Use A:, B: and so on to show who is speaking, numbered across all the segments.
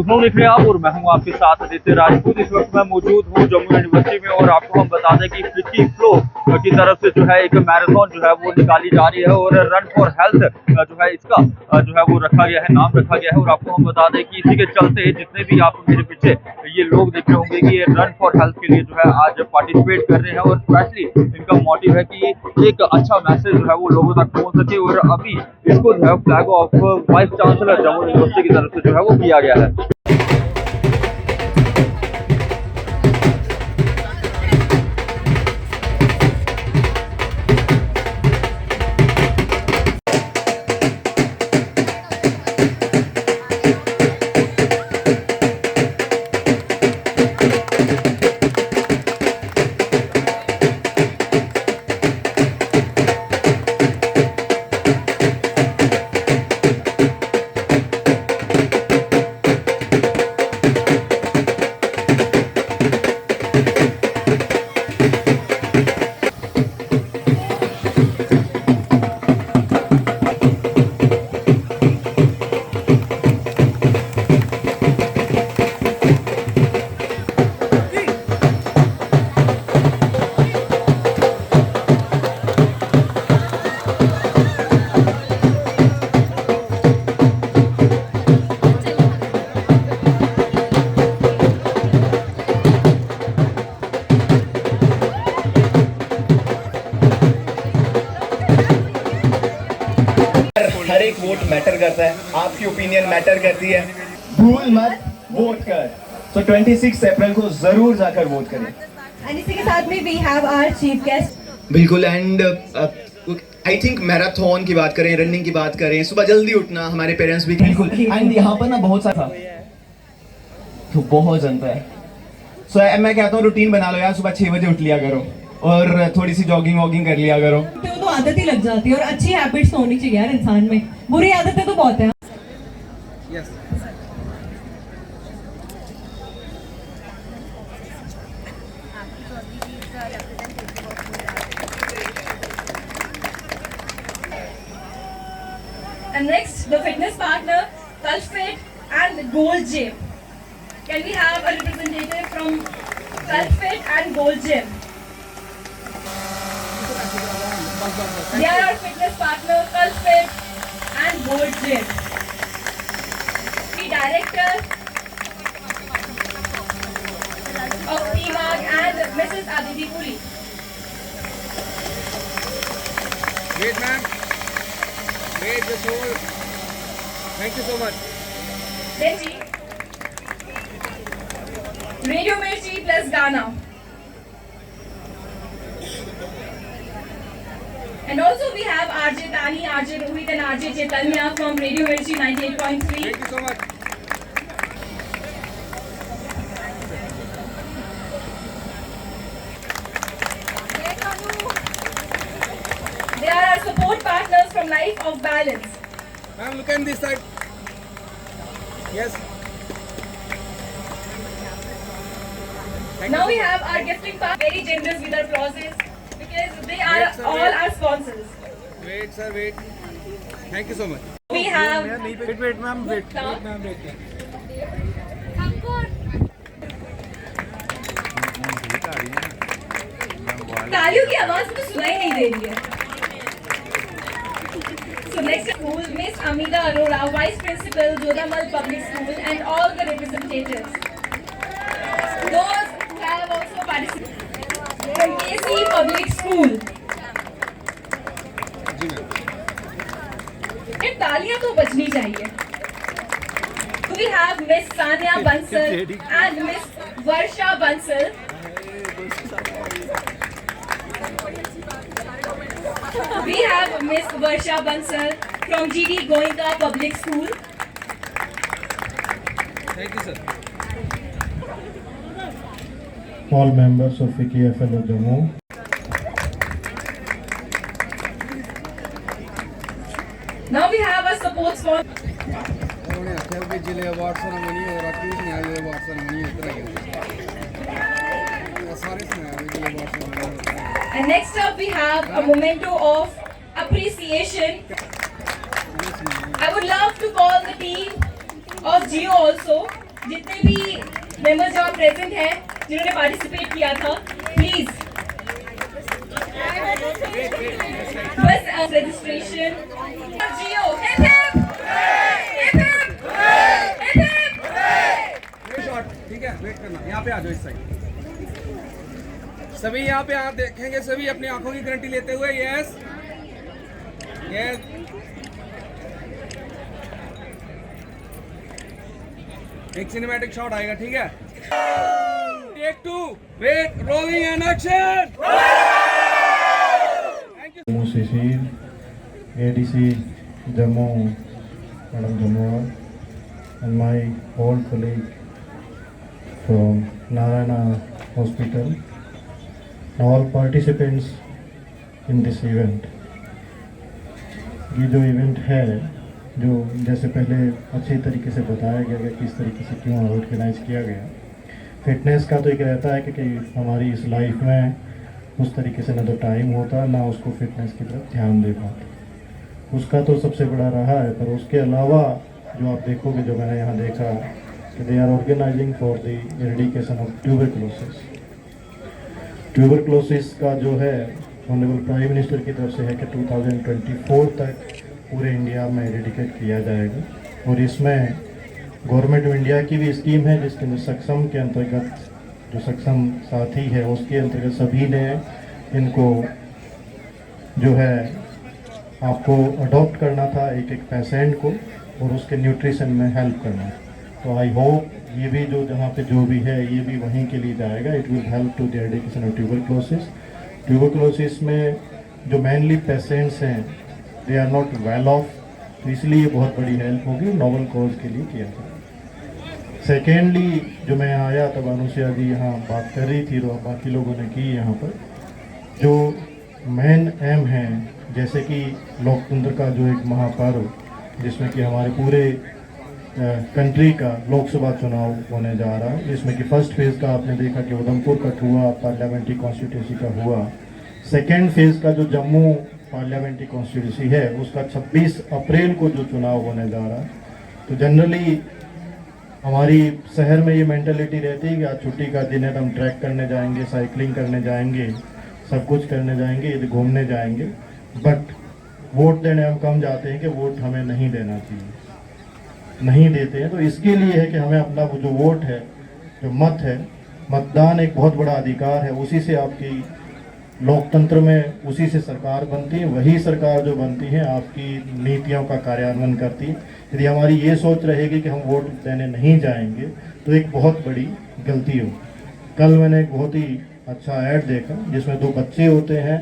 A: लखनऊ देख रहे हैं आप और मैं हूं आपके साथ आदित्य राजपूत। इस वक्त मैं मौजूद हूं जम्मू यूनिवर्सिटी में और आपको हम बता दें कि फिक्की फ्लो की तरफ से जो है एक मैराथन जो है वो निकाली जा रही है और रन फॉर हेल्थ जो है इसका जो है वो रखा गया है, नाम रखा गया है। और आपको हम बता दें कि इसी के चलते जितने भी आप मेरे पीछे ये लोग देख रहे होंगे कि ये रन फॉर हेल्थ के लिए जो है आज पार्टिसिपेट कर रहे हैं और स्पेशली इनका मोटिव है कि एक अच्छा मैसेज जो है वो लोगों तक पहुंच सके। और अभी इसको जो है flag of vice chancellor Jammu university की तरफ से जो है वो किया गया है।
B: हर एक वोट मैटर करता है, आपकी ओपिनियन मैटर करती है। भूल मत वोट कर। तो 26 अप्रैल को जरूर जाकर वोट करें।
C: एंड इसी के साथ में we have our chief guest.
B: बिल्कुल। एंड आई थिंक मैराथन की बात करें, रनिंग की बात करें, सुबह जल्दी उठना, हमारे पेरेंट्स भी बिल्कुल। एंड यहाँ पर ना बहुत सारा तो बहुत जनता है। सो मैं कहता हूँ रूटीन बना लो यार, सुबह 6 बजे उठ लिया करो और थोड़ी सी जॉगिंग वॉगिंग कर लिया करो।
C: तो आदत ही लग जाती है और अच्छी हैबिट्स होनी चाहिए यार इंसान में, बुरी आदतें तो बहुत है।
B: Yes.
C: And next, the fitness partner, Culfit and Gold Gym. Can we have a representative from Culfit and Gold Gym? They are our fitness partner, Culfit and Gold Gym. The director of TMAG and Mrs. Aditi Puri.
D: Great, ma'am. Great, the soul. Thank you so much.
C: Then ji, Radio Mirchi plus Ghana. And also we have RJ Tani, RJ Rohit and RJ Chaitanya from Radio Mirchi 98.3.
D: Thank you so much.
C: They are our support partners from Life of Balance.
D: Ma'am, look at this side. Yes. Thank
C: Now
D: you
C: we
D: so
C: have our gifting part, very generous with our applauses because they are
D: Wait, sir,
C: all
D: wait.
C: our sponsors.
D: much. Wait, sir, wait. Thank you so much.
C: We have
D: Wait, ma'am. Wait,
C: Mukta.
D: ma'am, wait.
C: तालियों की आवाज तो सुनाई नहीं दे रही है। So next school, Miss Amida Arora, Vice Principal, Jodamal Public School, and all the representatives. Those who have also participated from KC Public School.
D: जी ma'am.
C: ये तालियां तो बजनी चाहिए। We have Miss Sania Bansal and Miss Varsha Bansal. We have Miss Varsha Bansal from GD Goenka Public School.
D: Thank you, sir.
E: All members of FICCI Jammu.
C: Now we have a support sponsor.
D: उन्होंने आखिया कि जिले award ceremony और राकेश ने आज award ceremony इतना ही सारे सुनाया जिले award ceremony.
C: And next up we have a memento of appreciation. I would love to call the team of Geo also. जितने भी मेंबर्स जो प्रेजेंट हैं जिन्होंने पार्टिसिपेट किया था, प्लीज बस रजिस्ट्रेशन जियो hip hip hip hip hip hip.
D: Shot ठीक है, वेट करना, यहाँ पे आ जाओ इस साइड। सभी यहाँ पे आप देखेंगे, सभी अपनी आंखों की गारंटी लेते हुए। यस यस, एक सिनेमैटिक शॉट आएगा, ठीक है। Take 2, wait, rolling and action.
E: Jammu CC, ADC Jammu, Madam Jammu, and my old colleague from Narayana Hospital, and all participants in this event. ये जो इवेंट है, जो जैसे पहले अच्छी तरीके से बताया गया कि किस तरीके से क्यों ऑर्गेनाइज किया गया। फिटनेस का तो एक रहता है कि हमारी इस लाइफ में उस तरीके से ना तो टाइम होता, ना उसको फिटनेस की तरफ ध्यान दे पाते। उसका तो सबसे बड़ा रहा है, पर उसके अलावा जो आप देखोगे, जो मैंने यहाँ देखा कि they are organising for the eradication of tuberculosis. Tuberculosis का जो है ऑनरेबल प्राइम मिनिस्टर की तरफ से है कि 2024 तक पूरे इंडिया में एरेडिकेट किया जाएगा। और इसमें गवर्नमेंट ऑफ इंडिया की भी स्कीम है, जिसके अंदर सक्षम के अंतर्गत जो सक्षम साथी है उसके अंतर्गत सभी ने इनको जो है आपको अडॉप्ट करना था, एक एक पेशेंट को, और उसके न्यूट्रिशन में हेल्प करना। तो आई होप ये भी जो जहाँ पे जो भी है ये भी वहीं के लिए जाएगा। It will help to the eradication of tuberculosis. Tuberculosis में जो मेनली पेशेंट्स हैं they are not well off, तो इसलिए बहुत बड़ी हेल्प होगी, नोबल कॉज के लिए किया जाए। सेकेंडली जो मैं आया तब अनुसुया जी यहाँ बात कर रही थी, तो बाकी लोगों ने की यहाँ पर जो मेन एम है, जैसे कि लोकतंत्र का जो एक महापर्व जिसमें कि हमारे पूरे कंट्री का लोकसभा चुनाव होने जा रहा है, जिसमें कि फर्स्ट फेज़ का आपने देखा कि उधमपुर का हुआ, पार्लियामेंट्री कॉन्स्टिट्यूंसी का हुआ। सेकेंड फेज़ का जो जम्मू पार्लियामेंट्री कॉन्स्टिट्यूंसी है उसका 26 अप्रैल को जो चुनाव होने जा रहा है। तो जनरली हमारी शहर में ये मेंटालिटी रहती है कि आज छुट्टी का दिन है तो हम ट्रैक करने जाएंगे, साइकिलिंग करने जाएंगे, सब कुछ करने जाएंगे, यदि घूमने जाएंगे, बट वोट देने हम कम जाते हैं कि वोट हमें नहीं देना चाहिए, नहीं देते हैं। तो इसके लिए है कि हमें अपना वो जो वोट है, जो मत है, मतदान एक बहुत बड़ा अधिकार है, उसी से आपकी लोकतंत्र में उसी से सरकार बनती है, वही सरकार जो बनती है आपकी नीतियों का कार्यान्वयन करती है। यदि हमारी ये सोच रहेगी कि हम वोट देने नहीं जाएंगे तो एक बहुत बड़ी गलती होगी। कल मैंने एक बहुत ही अच्छा ऐड देखा जिसमें 2 बच्चे होते हैं,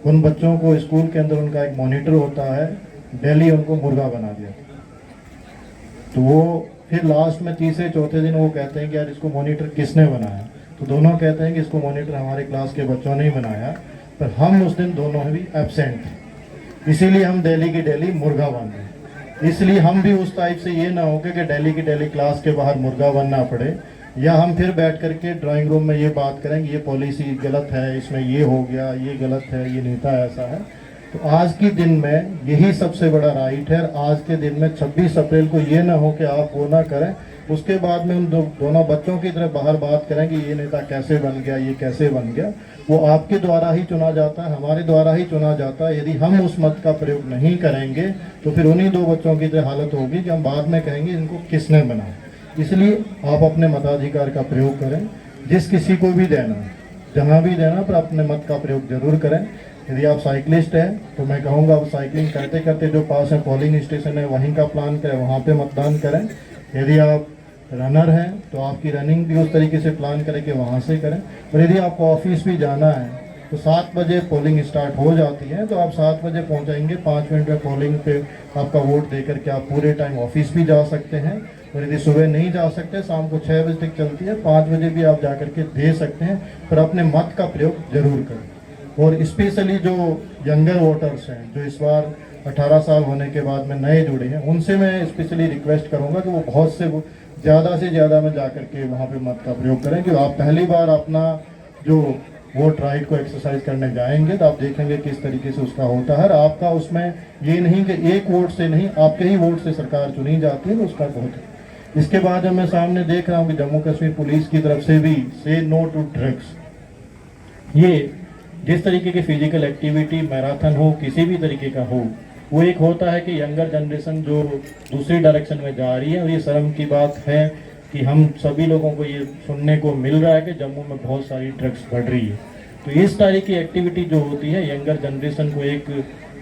E: उन बच्चों को स्कूल के अंदर उनका एक मॉनिटर होता है, डेली उनको मुर्गा बना दिया। तो वो फिर लास्ट में तीसरे चौथे दिन वो कहते हैं कि यार इसको मॉनिटर किसने बनाया, तो दोनों कहते हैं कि इसको मॉनिटर हमारे क्लास के बच्चों ने ही बनाया, पर हम उस दिन दोनों भी एब्सेंट थे, इसीलिए हम डेली की डेली मुर्गा बन रहे हैं। इसलिए हम भी उस टाइप से ये ना हो कि डेली की डेली क्लास के बाहर मुर्गा बनना पड़े, या हम फिर बैठ करके ड्राइंग रूम में ये बात करेंगे ये पॉलिसी गलत है, इसमें ये हो गया, ये गलत है, ये नेता ऐसा है। तो आज के दिन में यही सबसे बड़ा राइट है। आज के दिन में 26 अप्रैल को ये ना हो कि आप वो ना करें, उसके बाद में उन दोनों बच्चों की तरह बाहर बात करें कि ये नेता कैसे बन गया, ये कैसे बन गया। वो आपके द्वारा ही चुना जाता है, हमारे द्वारा ही चुना जाता है। यदि हम उस मत का प्रयोग नहीं करेंगे तो फिर उन्हीं 2 बच्चों की तरह हालत होगी कि हम बाद में कहेंगे इनको किसने बनाया। इसलिए आप अपने मताधिकार का प्रयोग करें, जिस किसी को भी देना है, जहाँ भी देना, पर अपने मत का प्रयोग जरूर करें। यदि आप साइकिलिस्ट हैं तो मैं कहूँगा आप साइकिलिंग करते करते जो पास में पोलिंग स्टेशन है वहीं का प्लान करें, वहाँ पे मतदान करें। यदि आप रनर हैं तो आपकी रनिंग भी उस तरीके से प्लान करें कि वहाँ से करें। और यदि आपको ऑफिस भी जाना है तो 7 बजे पोलिंग स्टार्ट हो जाती है, तो आप 7 बजे पहुँचाएंगे, 5 मिनट में पोलिंग पे आपका वोट दे करके आप पूरे टाइम ऑफिस भी जा सकते हैं। और यदि सुबह नहीं जा सकते, शाम को 6 बजे तक चलती है, 5 बजे भी आप जा करके दे सकते हैं, पर अपने मत का प्रयोग जरूर करें। और स्पेशली जो यंगर वोटर्स हैं, जो इस बार 18 साल होने के बाद में नए जुड़े हैं, उनसे मैं स्पेशली रिक्वेस्ट करूंगा कि वो बहुत से ज़्यादा में जा करके वहाँ पे मत का प्रयोग करें। कि आप पहली बार अपना जो वोट राइट को एक्सरसाइज करने जाएंगे तो आप देखेंगे किस तरीके से उसका होता है। आपका उसमें ये नहीं कि एक वोट से नहीं, आपके ही वोट से सरकार चुनी जाती है, तो उसका बहुत है। इसके बाद मैं सामने देख रहा हूँ कि जम्मू कश्मीर पुलिस की तरफ से भी से नो टू ड्रग्स, ये जिस तरीके की फिजिकल एक्टिविटी मैराथन हो किसी भी तरीके का हो, वो एक होता है कि यंगर जनरेशन जो दूसरी डायरेक्शन में जा रही है, और ये शर्म की बात है कि हम सभी लोगों को ये सुनने को मिल रहा है कि जम्मू में बहुत सारी ड्रग्स बढ़ रही है। तो इस तरह की एक्टिविटी जो होती है यंगर जनरेशन को एक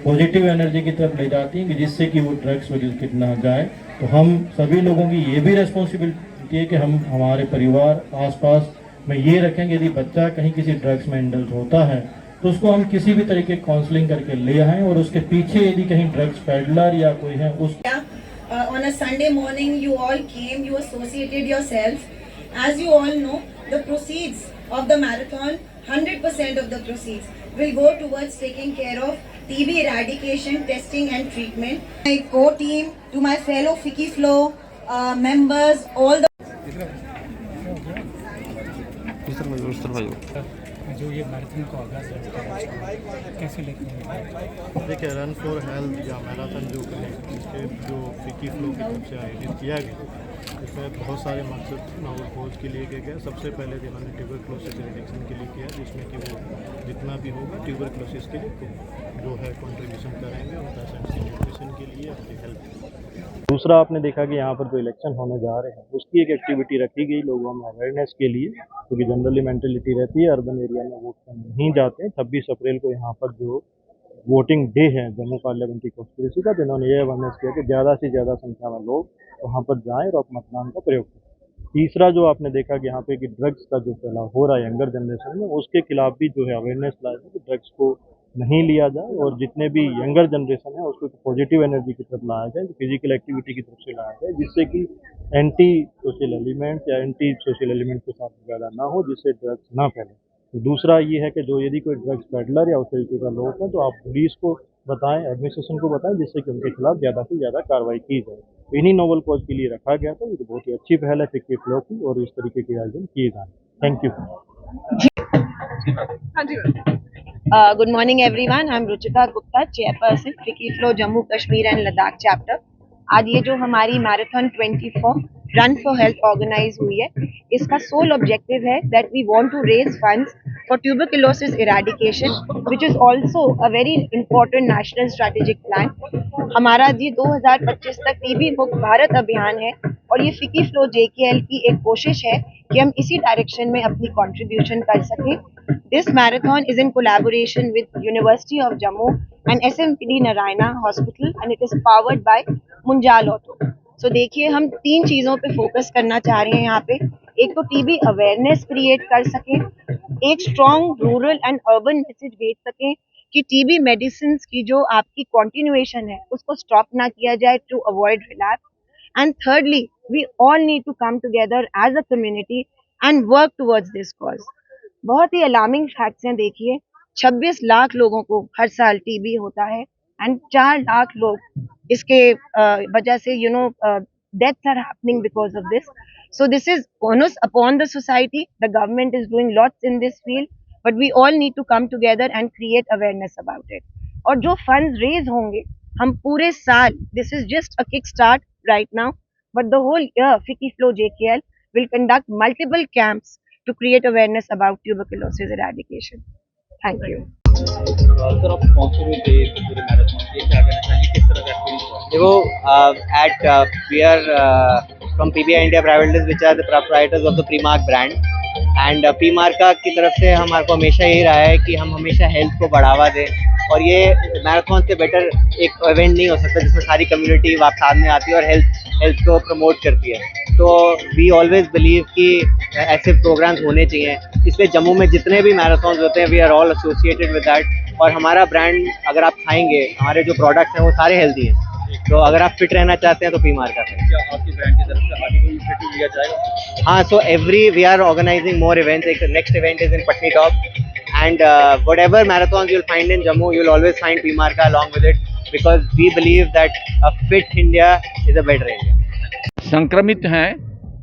E: पॉजिटिव एनर्जी की तरफ ले जाती है कि जिससे कि वो ड्रग्स वगैरह ना जाए। तो हम सभी लोगों की ये भी रेस्पॉन्सिबिलिटी है कि हम हमारे परिवार आसपास में ये रखेंगे यदि बच्चा कहीं किसी ड्रग्स में इंडल्ज होता है तो उसको हम किसी भी तरीके की काउंसलिंग करके ले आएँ, और उसके पीछे यदि कहीं ड्रग्स पेडलर या कोई है उस
F: On a Sunday morning, you all came, you associated yourself. As you all know, the proceeds of the marathon, 100% of the proceeds will go towards taking care of TB eradication, testing and treatment. My co-team, to my fellow Fiki Flow members, all the
G: जो ये marathon को आगाज कैसे लेकर हैं?
E: देखिए, run for health या marathon जो इसके जो फिकी फ्लो की तरफ से आयोजित किया गया, इसमें बहुत सारे मकसद और खोज के लिए किया गया। सबसे पहले इन्होंने ट्यूबरक्लोसिस रिडक्शन के लिए किया, जिसमें कि वो जितना भी होगा ट्यूबरक्लोसिस के लिए जो है कंट्रीब्यूशन करेंगे और पेशेंट्स की न्यूट्रिशन के लिए, अपनी हेल्थ। दूसरा आपने देखा कि यहाँ पर जो इलेक्शन होने जा रहे हैं उसकी एक एक्टिविटी रखी गई लोगों में अवेयरनेस के लिए, क्योंकि जनरली मेंटेलिटी रहती है अर्बन एरिया में वोट करने नहीं जाते। 26 अप्रैल को यहाँ पर जो वोटिंग डे है जम्मू पार्लियामेंट्री कॉन्स्टिट्यूंसी का, जिन्होंने ये अवेयरनेस किया कि ज़्यादा से ज़्यादा संख्या में लोग वहाँ पर जाएँ और मतदान का प्रयोग करें। तीसरा जो आपने देखा कि यहाँ पे कि ड्रग्स का जो फैलाव हो रहा है यंगर जनरेशन में, उसके खिलाफ भी जो है अवेयरनेस लाया जाए कि ड्रग्स को नहीं लिया जाए, और जितने भी यंगर जनरेशन है उसको पॉजिटिव एनर्जी की तरफ लाया जाए, फिजिकल एक्टिविटी की तरफ से लाया जाए, जिससे कि एंटी सोशल एलिमेंट्स या एंटी सोशल एलिमेंट के साथ ज़्यादा ना हो, जिससे ड्रग्स ना फैले। तो दूसरा ये है कि जो यदि कोई ड्रग्स पेडलर या उस तरीके का लोग है तो आप पुलिस को बताएं, एडमिनिस्ट्रेशन को बताएं, जिससे कि उनके खिलाफ ज़्यादा से ज़्यादा कार्रवाई की जाए। तो इन्हीं नोबल कॉज के लिए रखा गया था। ये बहुत ही अच्छी पहल है फिक्की फ्लो की, और इस तरीके के आयोजन किए जाए। Thank you.
H: Good morning everyone. I'm Ruchita Gupta, chairperson Fiki Flow Jammu Kashmir and Ladakh chapter. आज ये जो हमारी marathon 24 run for health organise हुई है, इसका सोल ऑब्जेक्टिव है that we want to raise funds for tuberculosis eradication, which is also a very important national strategic plan. हमारा जी 2025 तक टीबी मुक्त भारत अभियान है, और ये फिकी फ्लो जेकेएल की एक कोशिश है कि हम इसी डायरेक्शन में अपनी कंट्रीब्यूशन कर सकें। This marathon is in collaboration with University of Jammu and SMPD Narayana Hospital, and it is powered by Munjal Auto. So देखिए, हम 3 चीज़ों पे फोकस करना चाह रहे हैं यहाँ पे। एक तो टीबी अवेयरनेस क्रिएट कर सकें, एक strong rural and urban message भेज सकें कि टीबी मेडिसिन की जो आपकी कॉन्टिन्यूएशन है उसको स्टॉप ना किया जाए to avoid relapse. And thirdly, we all need to come together as a community and work towards this cause. बहुत ही अलार्मिंग फैक्ट्स हैं। देखिए, 26 लाख लोगों को हर साल टीबी होता है, एंड 4 लाख लोग इसके वजह से deaths are happening because of this. So this is onus upon the society. The government is doing lots in this field, but we all need to come together and create awareness about it. और जो funds raise होंगे, हम पूरे साल, this is just a kick start right now, but the whole year Fiki Flow JKL will conduct multiple camps to create awareness about tuberculosis eradication. Thank you.
A: Sir, आप पहुंचे हुए थे पूरे मैराथन के, क्या कहना चाहिए, किस तरह का एक्सपीरियंस हुआ?
I: देखो, we are from PBI India Private Limited, which are the proprietors of the Primark brand, and Primark की तरफ से हमारे को हमेशा यही रहा है कि हम हमेशा हेल्थ को बढ़ावा दें, और ये मैराथन से बेटर एक इवेंट नहीं हो सकता जिसमें सारी कम्युनिटी सामने आती है और हेल्थ को प्रमोट करती है। तो वी ऑलवेज बिलीव कि ऐसे प्रोग्राम्स होने चाहिए, इसलिए जम्मू में जितने भी मैराथन्स होते हैं we are all associated with that. और हमारा ब्रांड अगर आप खाएंगे, हमारे जो प्रोडक्ट्स हैं वो सारे हेल्दी हैं, तो अगर आप फिट रहना चाहते हैं तो Primark का है।
A: क्या आपकी ब्रांड की तरफ से आगे कोई इनिशिएटिव लिया जाएगा?
I: हाँ, so we are organizing more events. एक next event is in Patnitop, and whatever marathons you'll find in Jammu, you'll always find Primark along with it, because we believe that a fit India is a better India.
J: संक्रमित हैं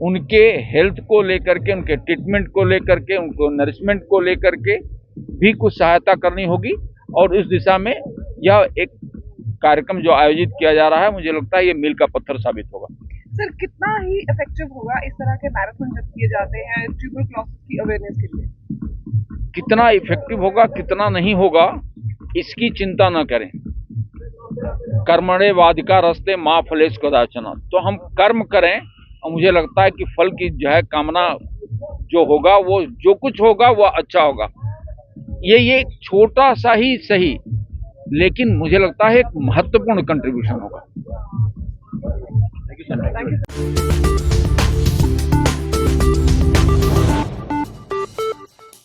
J: उनके health को लेकर के, उनके treatment को लेकर के, उनको नरिशमेंट को लेकर के भी कुछ सहायता करनी होगी, और इस दिशा में यह एक कार्यक्रम जो आयोजित किया जा रहा है, मुझे लगता है ये मील का पत्थर साबित होगा।
K: सर कितना ही इफेक्टिव होगा इस तरह के मैराथन जब किए जाते हैं ट्यूबरक्लोसिस की अवेयरनेस के लिए?
J: कितना इफेक्टिव होगा कितना नहीं होगा इसकी चिंता न करें। कर्मणे वाधिका रस्ते माँ फलेश कदाचन, तो हम कर्म करें और मुझे लगता है कि फल की जो है कामना जो होगा वो जो कुछ होगा वो अच्छा होगा। ये एक छोटा सा ही सही लेकिन मुझे लगता है एक महत्वपूर्ण कंट्रीब्यूशन होगा।
K: Thank you.